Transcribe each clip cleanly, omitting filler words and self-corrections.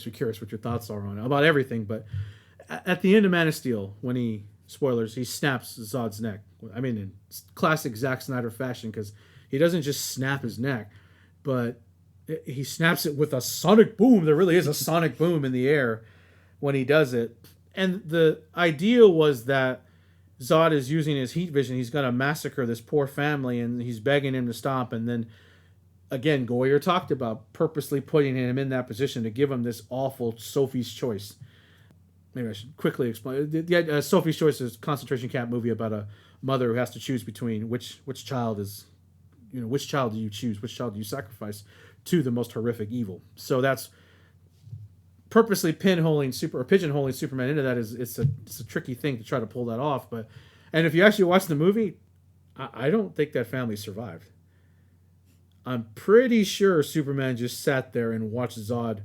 makes me curious what your thoughts are on it, about everything. But at the end of Man of Steel, when spoilers, he snaps Zod's neck. I mean, in classic Zack Snyder fashion, because he doesn't just snap his neck, but he snaps it with a sonic boom. There really is a sonic boom in the air when he does it. And the idea was that Zod is using his heat vision. He's going to massacre this poor family, and he's begging him to stop. And then, again, Goyer talked about purposely putting him in that position to give him this awful Sophie's Choice. Maybe I should quickly explain. Sophie's Choice is a concentration camp movie about a mother who has to choose between which child is, which child do you choose? Which child do you sacrifice to the most horrific evil? So that's purposely pigeonholing Superman into that. It's a tricky thing to try to pull that off. And if you actually watch the movie, I don't think that family survived. I'm pretty sure Superman just sat there and watched Zod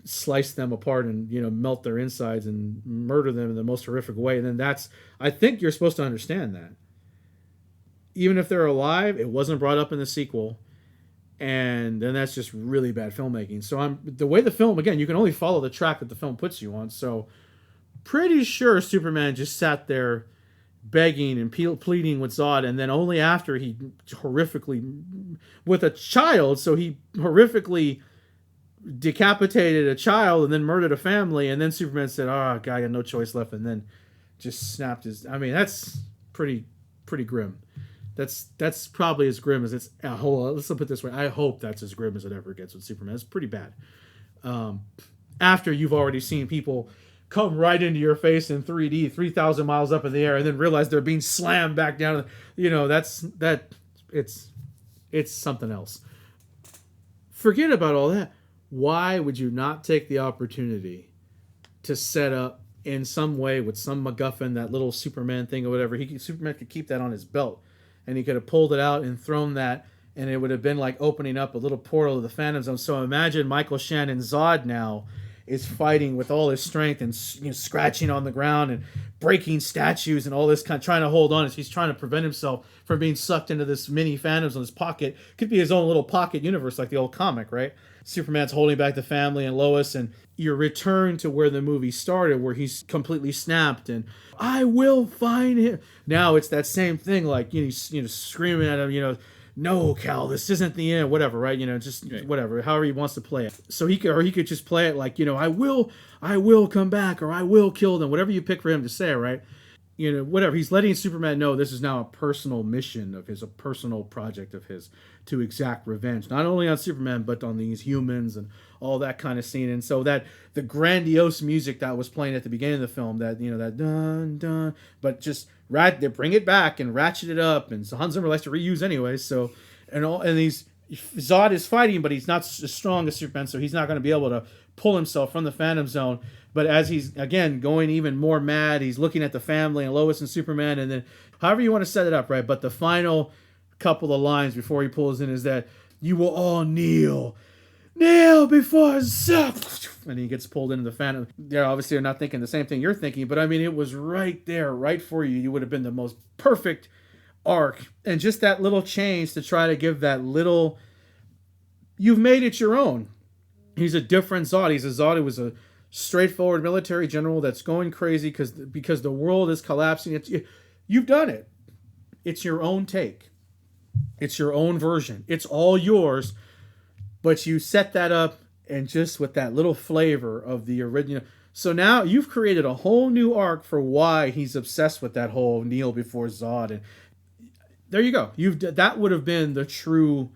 slice them apart and melt their insides and murder them in the most horrific way. And then I think you're supposed to understand that. Even if they're alive, it wasn't brought up in the sequel. And then that's just really bad filmmaking. So the way the film, again, you can only follow the track that the film puts you on. So pretty sure Superman just sat there begging and pleading with Zod, and then only after he horrifically, with a child, so he horrifically decapitated a child and then murdered a family, and then Superman said, "Oh, God, I got no choice left," and then just snapped his. I mean, that's pretty grim. That's probably as grim as it's. Let's put it this way. I hope that's as grim as it ever gets with Superman. It's pretty bad. After you've already seen people come right into your face in 3D, 3,000 miles up in the air, and then realize they're being slammed back down. It's something else. Forget about all that. Why would you not take the opportunity to set up in some way with some MacGuffin, that little Superman thing or whatever? Superman could keep that on his belt, and he could have pulled it out and thrown that, and it would have been like opening up a little portal to the Phantom Zone. So imagine Michael Shannon Zod now is fighting with all his strength and scratching on the ground and breaking statues and all this kind of trying to hold on as he's trying to prevent himself from being sucked into this mini Phantoms in his pocket. Could be his own little pocket universe like the old comic, right? Superman's holding back the family and Lois, and your return to where the movie started, where he's completely snapped and I will find him. Now it's that same thing, like screaming at him, no, Cal, this isn't the end, whatever, right? Just right. Whatever, however he wants to play it. So he could just play it like, I will come back, or I will kill them, whatever you pick for him to say, right? Whatever. He's letting Superman know this is now a personal mission of his, a personal project of his to exact revenge, not only on Superman, but on these humans and all that kind of scene. And so that the grandiose music that was playing at the beginning of the film, that, that dun, dun, but just they bring it back and ratchet it up. And so Hans Zimmer likes to reuse anyway. So, and Zod is fighting, but he's not as strong as Superman, so he's not going to be able to pull himself from the Phantom Zone. But as he's, again, going even more mad, he's looking at the family and Lois and Superman, and then however you want to set it up, right? But the final couple of lines before he pulls in is that you will all kneel before Zod. And he gets pulled into the Phantom. Obviously, they're not thinking the same thing you're thinking, but I mean, it was right there, right for you. You would have been the most perfect arc. And just that little change to try to give that little, you've made it your own. He's a different Zod. He's a Zod who was a straightforward military general that's going crazy because the world is collapsing. You've done it. It's your own take. It's your own version. It's all yours, but you set that up and just with that little flavor of the original. So now you've created a whole new arc for why he's obsessed with that whole kneel before Zod. And there you go. That would have been the true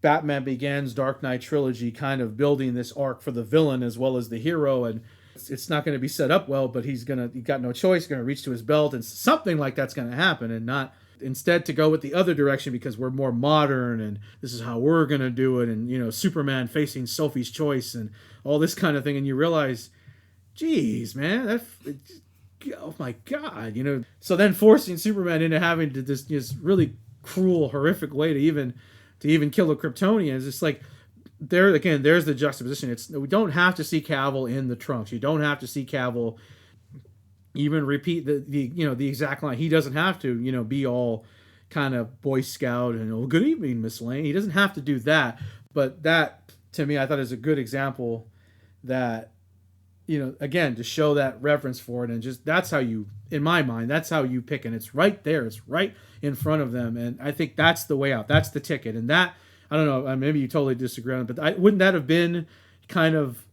Batman Begins Dark Knight trilogy, kind of building this arc for the villain as well as the hero. And it's not going to be set up well, but he got no choice, going to reach to his belt, and something like that's going to happen, and not instead to go with the other direction because we're more modern and this is how we're going to do it. And, Superman facing Sophie's Choice and all this kind of thing. And you realize, geez, man, oh my God, so then forcing Superman into having to this really cruel, horrific way to even kill a Kryptonian is just like, there again, there's the juxtaposition. We don't have to see Cavill in the trunks. You don't have to see Cavill even repeat the exact line. He doesn't have to, be all kind of Boy Scout and good evening, Miss Lane. He doesn't have to do that. But that, to me, I thought is a good example that, again, to show that reverence for it, and just that's how you, in my mind, that's how you pick, and it's right there, it's right in front of them, and I think that's the way out, that's the ticket, and that, I don't know, maybe you totally disagree on it, but wouldn't that have been kind of,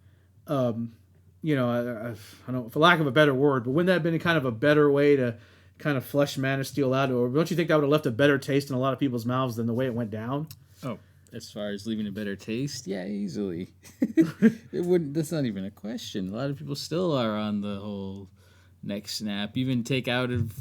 I don't, for lack of a better word, but wouldn't that have been kind of a better way to kind of flesh Man of Steel out, or don't you think that would have left a better taste in a lot of people's mouths than the way it went down? Oh, as far as leaving a better taste, yeah, easily. It wouldn't. That's not even a question. A lot of people still are on the whole neck snap. Even take out of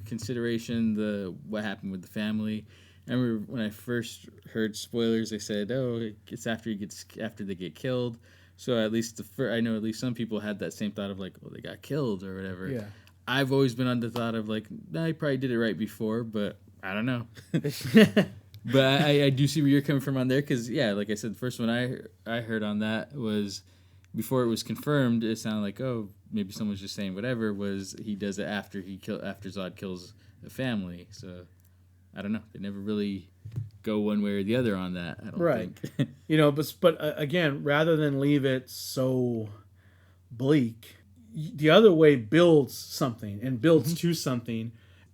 consideration what happened with the family. I remember when I first heard spoilers, they said, "Oh, it's after they get killed." So at least I know at least some people had that same thought of like, "Oh, they got killed" or whatever. Yeah. I've always been on the thought of like, "Nah, he probably did it right before," but I don't know. But I do see where you're coming from on there, because yeah, like I said, the first one I heard on that was before it was confirmed. It sounded like, oh, maybe someone's just saying whatever. Was he does it after after Zod kills a family? So I don't know. They never really go one way or the other on that. I don't think. But again, rather than leave it so bleak, the other way builds something and builds to something,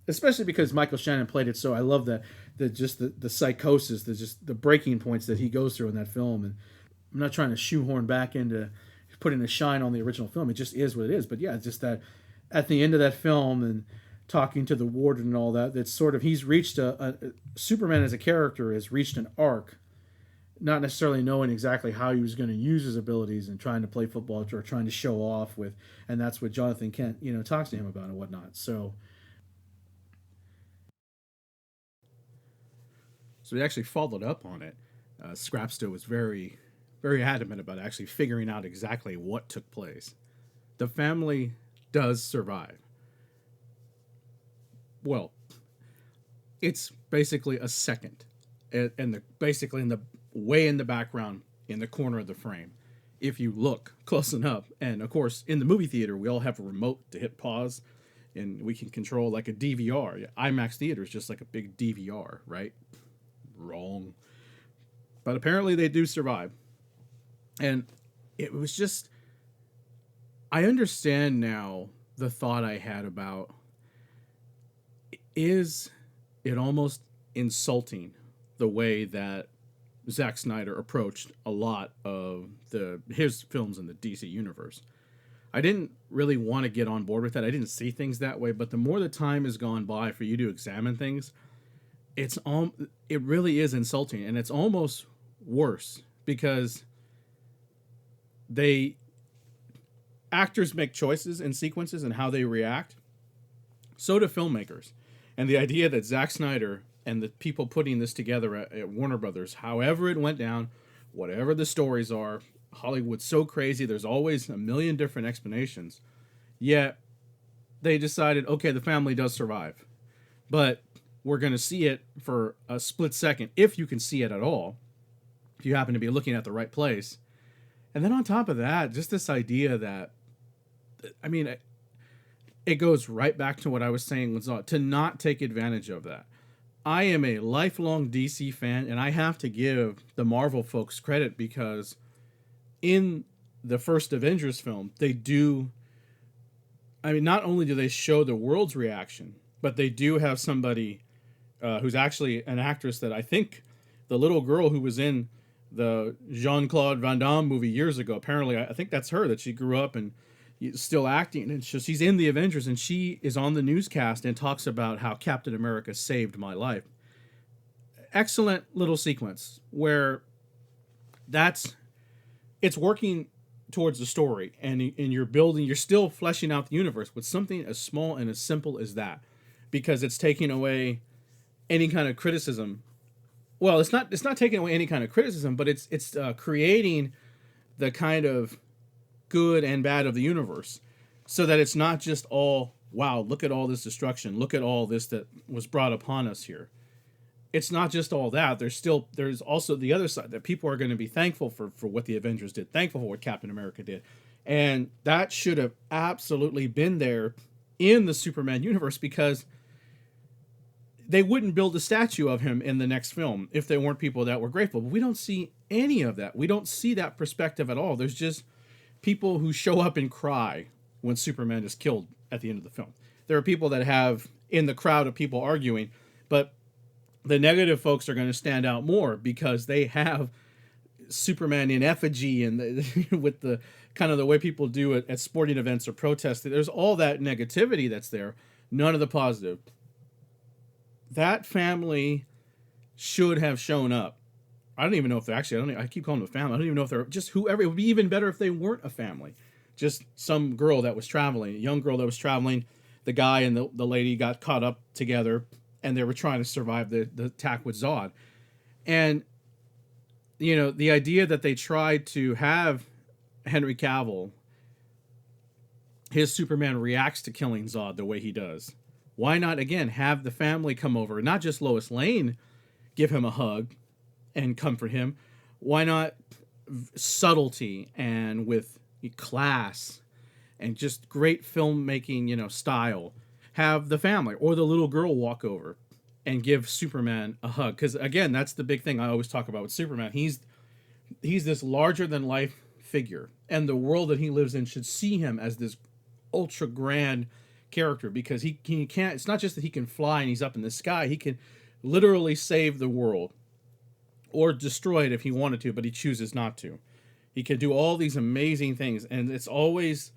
especially because Michael Shannon played it so. I love the psychosis, the breaking points that he goes through in that film. And I'm not trying to shoehorn back into putting a shine on the original film. It just is what it is. But yeah, it's just that at the end of that film and talking to the warden and all that, that's sort of, he's reached Superman as a character has reached an arc, not necessarily knowing exactly how he was going to use his abilities and trying to play football or trying to show off with, and that's what Jonathan Kent, talks to him about and whatnot. So he actually followed up on it. Scrapster was very, very adamant about actually figuring out exactly what took place. The family does survive. Well, it's basically a second, and basically in the way in the background, in the corner of the frame, if you look close enough. And of course, in the movie theater, we all have a remote to hit pause, and we can control like a DVR. IMAX theater is just like a big DVR, right? Wrong. But apparently they do survive. And it was just, I understand now the thought I had about, is it almost insulting the way that Zack Snyder approached a lot of his films in the DC universe? I didn't really want to get on board with that. I didn't see things that way, but the more the time has gone by for you to examine things, it really is insulting, and it's almost worse because actors make choices in sequences and how they react. So do filmmakers. And the idea that Zack Snyder and the people putting this together at Warner Brothers, however it went down, whatever the stories are, Hollywood's so crazy, there's always a million different explanations. Yet they decided, okay, the family does survive, but we're going to see it for a split second, if you can see it at all, if you happen to be looking at the right place. And then on top of that, just this idea that, it goes right back to what I was saying, to not take advantage of that. I am a lifelong DC fan, and I have to give the Marvel folks credit, because in the first Avengers film, they do, not only do they show the world's reaction, but they do have somebody who's actually an actress that I think the little girl who was in the Jean-Claude Van Damme movie years ago, apparently, I think that's her, that she grew up and still acting, and she's in the Avengers, and she is on the newscast and talks about how Captain America saved my life. Excellent little sequence where it's working towards the story, and you're still fleshing out the universe with something as small and as simple as that, because it's taking away any kind of criticism. Well, it's not taking away any kind of criticism, but it's creating the kind of good and bad of the universe, so that it's not just all, wow, look at all this destruction, look at all this that was brought upon us here. It's not just all that. There's also the other side, that people are going to be thankful for what the Avengers did, thankful for what Captain America did. And that should have absolutely been there in the Superman universe, because they wouldn't build a statue of him in the next film if there weren't people that were grateful. But we don't see any of that. We don't see that perspective at all. There's just people who show up and cry when Superman is killed at the end of the film. There are people that have in the crowd of people arguing, but the negative folks are going to stand out more because they have Superman in effigy and with the kind of the way people do it at sporting events or protests. There's all that negativity that's there, none of the positive. That family should have shown up. I don't even know if they're actually, I keep calling them a family. I don't even know if they're just whoever. It would be even better if they weren't a family. Just some girl that was traveling, a young girl that was traveling. The guy and the lady got caught up together and they were trying to survive the attack with Zod. And, you know, the idea that they tried to have Henry Cavill, his Superman reacts to killing Zod the way he does. Why not, again, have the family come over, not just Lois Lane give him a hug and comfort him. Why not subtlety and with class and just great filmmaking, you know, style, have the family or the little girl walk over and give Superman a hug. Because, again, that's the big thing I always talk about with Superman. He's this larger-than-life figure, and the world that he lives in should see him as this ultra-grand character because he can't... It's not just that he can fly and he's up in the sky. He can literally save the world or destroy it if he wanted to, but he chooses not to. He can do all these amazing things, and it's always...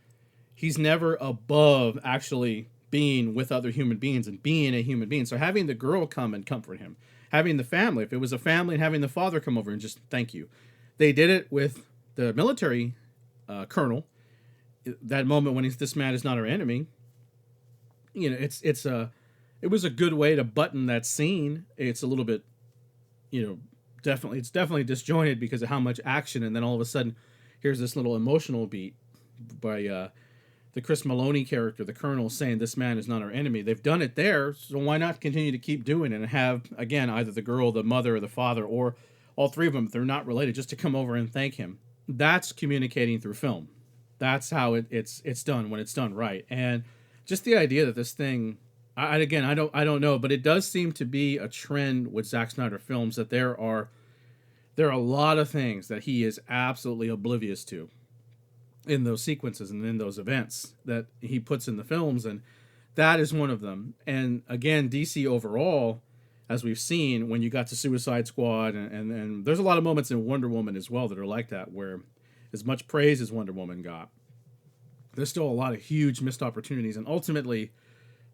He's never above actually being with other human beings and being a human being. So having the girl come and comfort him, having the family, if it was a family, and having the father come over and just thank you. They did it with the military colonel. That moment when this man is not our enemy. You know, it was a good way to button that scene. It's a little bit, you know, it's definitely disjointed because of how much action, and then all of a sudden, here's this little emotional beat by the Chris Maloney character, the colonel, saying this man is not our enemy. They've done it there, so why not continue to keep doing it and have, again, either the girl, the mother, or the father, or all three of them, if they're not related, just to come over and thank him. That's communicating through film. That's how it's done when it's done right. And just the idea that this thing, I don't know, but it does seem to be a trend with Zack Snyder films that there are a lot of things that he is absolutely oblivious to in those sequences and in those events that he puts in the films, and that is one of them. And again, DC overall, as we've seen, when you got to Suicide Squad, and there's a lot of moments in Wonder Woman as well that are like that, where as much praise as Wonder Woman got, there's still a lot of huge missed opportunities, and ultimately,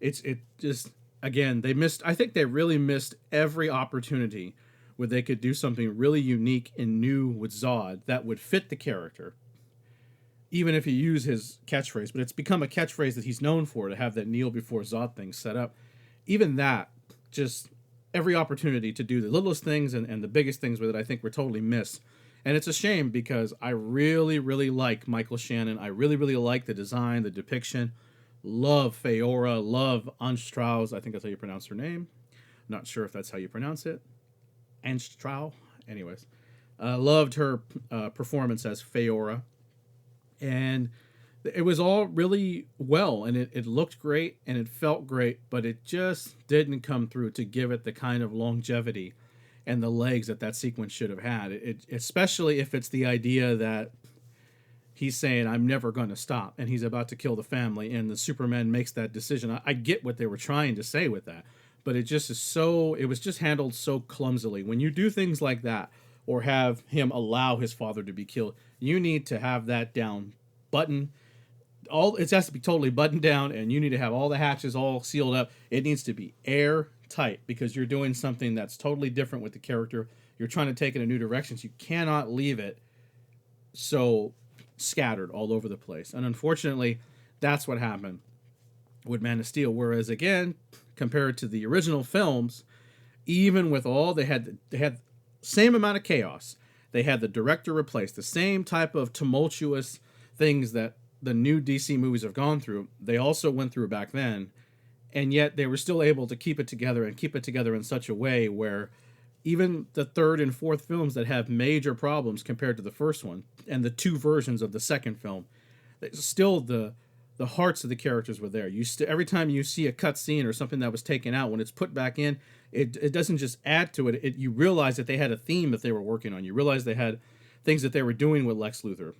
it just, again, I think they really missed every opportunity where they could do something really unique and new with Zod that would fit the character, even if you use his catchphrase, but it's become a catchphrase that he's known for, to have that kneel before Zod thing set up. Even that, just every opportunity to do the littlest things and the biggest things with it, I think were totally missed. And it's a shame because I really, really like Michael Shannon. I really, really like the design, the depiction. Love Feora, love Anstrauss. I think that's how you pronounce her name. Not sure if that's how you pronounce it. Anstrauss. Anyways. Loved her performance as Feora. And it was all really well, and it looked great, and it felt great, but it just didn't come through to give it the kind of longevity and the legs that sequence should have had. Especially if it's the idea that he's saying, I'm never going to stop, and he's about to kill the family, and the Superman makes that decision. I get what they were trying to say with that, but it was just handled so clumsily. When you do things like that, or have him allow his father to be killed, you need to have that down button. It has to be totally buttoned down, and you need to have all the hatches all sealed up. It needs to be airtight because you're doing something that's totally different with the character. You're trying to take it in new directions. You cannot leave it so scattered all over the place. And unfortunately, that's what happened with Man of Steel. Whereas, again, compared to the original films, even with all they had same amount of chaos. They had the director replaced, the same type of tumultuous things that the new DC movies have gone through. They also went through back then, and yet they were still able to keep it together and keep it together in such a way where even the third and fourth films that have major problems compared to the first one and the two versions of the second film, still the hearts of the characters were there. Every time you see a cut scene or something that was taken out, when it's put back in, it doesn't just add to it. You realize that they had a theme that they were working on. You realize they had things that they were doing with Lex Luthor.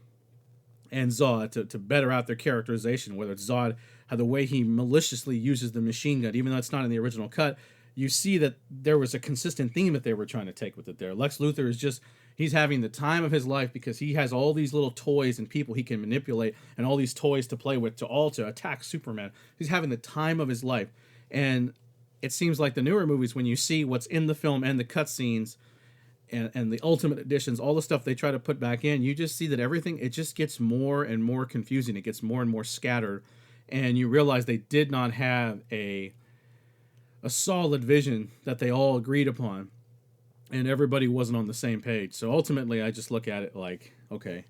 and Zod to better out their characterization, whether it's Zod, how the way he maliciously uses the machine gun, even though it's not in the original cut, you see that there was a consistent theme that they were trying to take with it there. Lex Luthor is just, he's having the time of his life because he has all these little toys and people he can manipulate and all these toys to play with to attack Superman. He's having the time of his life. And it seems like the newer movies, when you see what's in the film and the cutscenes and the ultimate editions, all the stuff they try to put back in, you just see that everything, it just gets more and more confusing. It gets more and more scattered. And you realize they did not have a solid vision that they all agreed upon. And everybody wasn't on the same page. So ultimately, I just look at it like, okay,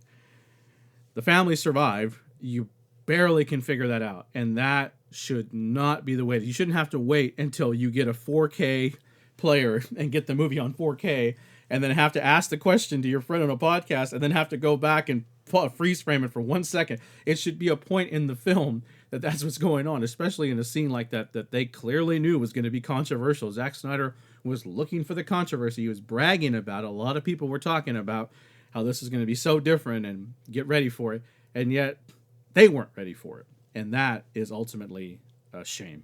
the family survived. You barely can figure that out. And that should not be the way. You shouldn't have to wait until you get a 4K player and get the movie on 4K and then have to ask the question to your friend on a podcast and then have to go back and freeze frame it for 1 second. It should be a point in the film that that's what's going on, especially in a scene like that they clearly knew was going to be controversial. Zack Snyder was looking for the controversy. He was bragging about it. A lot of people were talking about how this is going to be so different and get ready for it, and yet they weren't ready for it. And that is ultimately a shame.